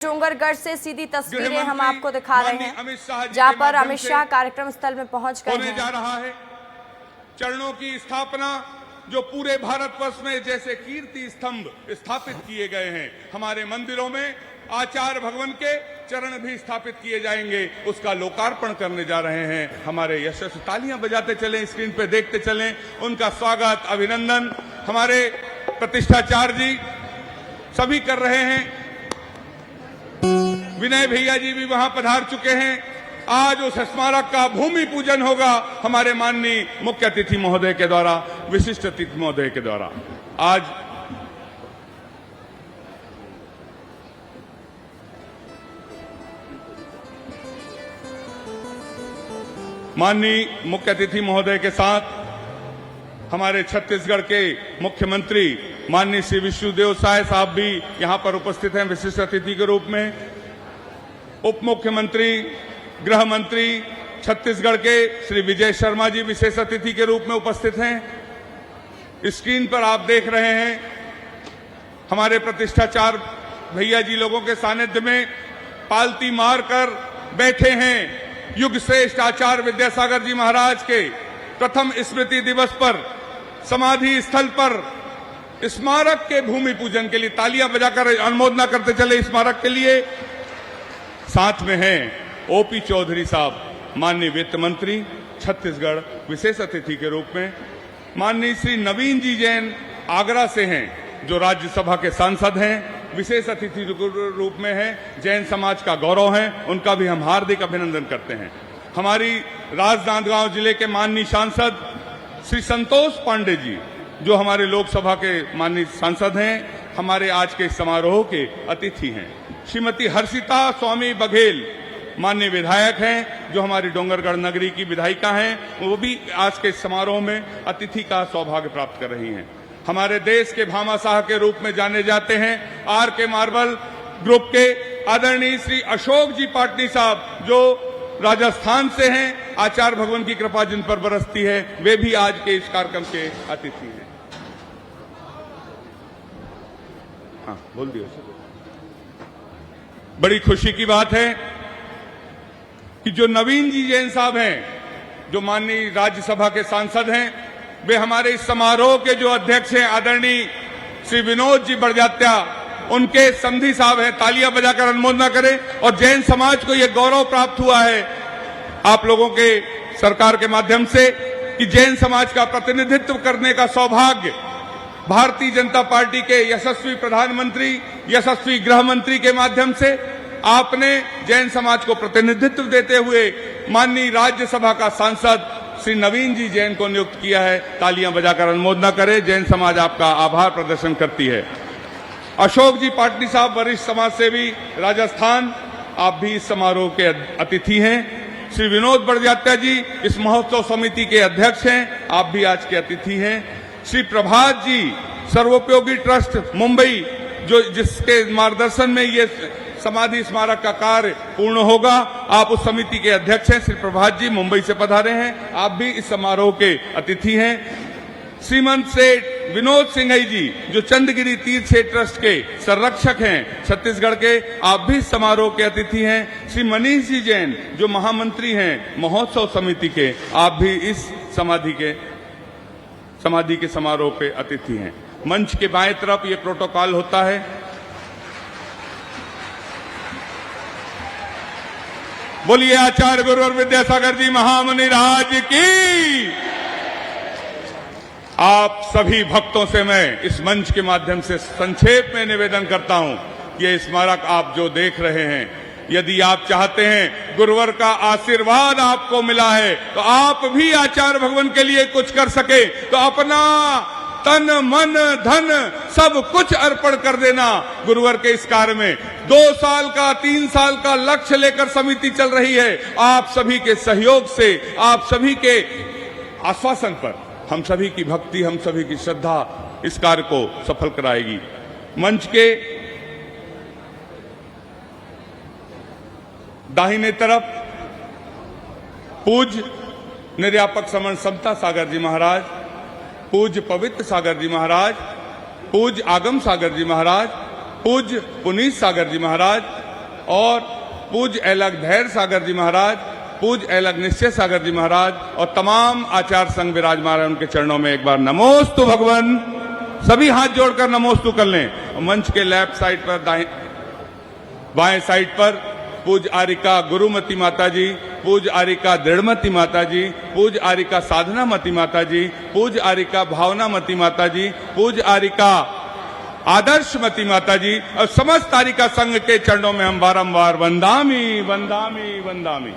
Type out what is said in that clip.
डोंगरगढ़ से सीधी तस्वीरें हम आपको दिखा रहे हैं, जहां पर अमित शाह कार्यक्रम स्थल में पहुंच गए हैं। जा रहा है चरणों की स्थापना जो पूरे भारतवर्ष में जैसे कीर्ति स्तंभ स्थापित किए गए हैं, हमारे मंदिरों में आचार्य भगवान के चरण भी स्थापित किए जाएंगे, उसका लोकार्पण करने जा रहे हैं। हमारे यशस्वी तालियां बजाते चलें, स्क्रीन पे देखते चलें, उनका स्वागत अभिनंदन हमारे प्रतिष्ठाचार्य जी सभी कर रहे हैं। विनय भैया जी भी वहां पधार चुके हैं। आज उस स्मारक का भूमि पूजन होगा हमारे माननीय मुख्य अतिथि महोदय के द्वारा, विशिष्ट अतिथि महोदय के द्वारा। आज माननीय मुख्य अतिथि महोदय के साथ हमारे छत्तीसगढ़ के मुख्यमंत्री माननीय श्री विष्णुदेव साय साहब भी यहां पर उपस्थित हैं विशिष्ट अतिथि के रूप में। उप मुख्यमंत्री गृह मंत्री छत्तीसगढ़ के श्री विजय शर्मा जी विशेष अतिथि के रूप में उपस्थित हैं। स्क्रीन पर आप देख रहे हैं हमारे प्रतिष्ठाचार्य भैया जी लोगों के सानिध्य में पालती मारकर बैठे हैं। युग श्रेष्ठ आचार्य विद्यासागर जी महाराज के प्रथम स्मृति दिवस पर समाधि स्थल पर स्मारक के भूमि पूजन के लिए तालियां बजाकर अनुमोदना करते चले। स्मारक के लिए साथ में हैं ओपी चौधरी साहब, माननीय वित्त मंत्री छत्तीसगढ़ विशेष अतिथि के रूप में। माननीय श्री नवीन जी जैन आगरा से हैं, जो राज्यसभा के सांसद हैं, विशेष अतिथि रूप में हैं, जैन समाज का गौरव हैं, उनका भी हम हार्दिक अभिनंदन करते हैं। हमारी राजनांदगांव जिले के माननीय सांसद श्री संतोष पांडे जी, जो हमारे लोकसभा के माननीय सांसद हैं, हमारे आज के समारोह के अतिथि हैं। श्रीमती हर्षिता स्वामी बघेल माननीय विधायक हैं, जो हमारी डोंगरगढ़ नगरी की विधायिका हैं, वो भी आज के समारोह में अतिथि का सौभाग्य प्राप्त कर रही हैं। हमारे देश के भामाशाह के रूप में जाने जाते हैं आर के मार्बल ग्रुप के आदरणीय श्री अशोक जी पाटनी साहब, जो राजस्थान से हैं, आचार्य भगवान की कृपा जिन पर बरसती है, वे भी आज के इस कार्यक्रम के अतिथि हैं। हाँ, बोल दियो। बड़ी खुशी की बात है कि जो नवीन जी जैन साहब हैं, जो माननीय राज्यसभा के सांसद हैं, वे हमारे इस समारोह के जो अध्यक्ष हैं आदरणीय श्री विनोद जी बड़जात्या, उनके समधी साहब हैं। तालियां बजाकर अनुमोदना करें। और जैन समाज को यह गौरव प्राप्त हुआ है आप लोगों के सरकार के माध्यम से कि जैन समाज का प्रतिनिधित्व करने का सौभाग्य भारतीय जनता पार्टी के यशस्वी प्रधानमंत्री, यशस्वी गृह मंत्री के माध्यम से आपने जैन समाज को प्रतिनिधित्व देते हुए माननीय राज्यसभा का सांसद श्री नवीन जी जैन को नियुक्त किया है। तालियां बजाकर अनुमोदना करें। जैन समाज आपका आभार प्रदर्शन करती है। अशोक जी पाटनी साहब, वरिष्ठ समाज सेवी राजस्थान, आप भी इस समारोह के अतिथि हैं। श्री विनोद बड़जात्या जी इस महोत्सव समिति के अध्यक्ष हैं, आप भी आज के अतिथि हैं। श्री प्रभात जी सर्वोपयोगी ट्रस्ट मुंबई, जो जिसके मार्गदर्शन में ये समाधि स्मारक का कार्य पूर्ण होगा, आप उस समिति के अध्यक्ष हैं। श्री प्रभात जी मुंबई से पधारे हैं, आप भी इस समारोह के अतिथि हैं। श्रीमंत सेठ विनोद सिंह जी, जो चंदगिरी तीर्थ क्षेत्र ट्रस्ट के संरक्षक हैं छत्तीसगढ़ के, आप भी इस समारोह के अतिथि हैं। श्री मनीष जी जैन, जो महामंत्री हैं महोत्सव समिति के, आप भी इस समाधि के समारोह पे अतिथि हैं। मंच के बाएं तरफ ये प्रोटोकॉल होता है। बोलिए आचार्य गुरुवर विद्यासागर जी महामुनि राज की। आप सभी भक्तों से मैं इस मंच के माध्यम से संक्षेप में निवेदन करता हूं कि ये स्मारक आप जो देख रहे हैं, यदि आप चाहते हैं गुरुवर का आशीर्वाद आपको मिला है, तो आप भी आचार्य भगवान के लिए कुछ कर सके तो अपना तन मन धन सब कुछ अर्पण कर देना गुरुवर के इस कार्य में। 2 साल का 3 साल का लक्ष्य लेकर समिति चल रही है। आप सभी के सहयोग से, आप सभी के आश्वासन पर, हम सभी की भक्ति, हम सभी की श्रद्धा इस कार्य को सफल कराएगी। मंच के दाहिने तरफ पूज्य निर्यापक समन समता सागर जी महाराज, पूज्य पवित्र सागर जी महाराज, पूज्य आगम सागर जी महाराज, पूज्य पुनीत सागर जी महाराज, और पूज्य एलग धैर्य सागर जी महाराज, पूज्य एलग निश्चय सागर जी महाराज और तमाम आचार्य संघ विराजमान उनके चरणों में एक बार नमोस्तु भगवान। सभी हाथ जोड़कर नमोस्तु कर लें। मंच के लेफ्ट साइड पर, बाएं साइड पर पूज्य आरिका गुरुमती माता जी, पूज्य आरिका दृढ़मती माता जी, पूज्य आरिका साधनामती माता जी, पूज्य आरिका भावनामती माता जी, पूज्य आरिका आदर्शमती माता जी और समस्त आरिका संघ के चरणों में हम बारंबार वंदामी वंदामी वंदामी।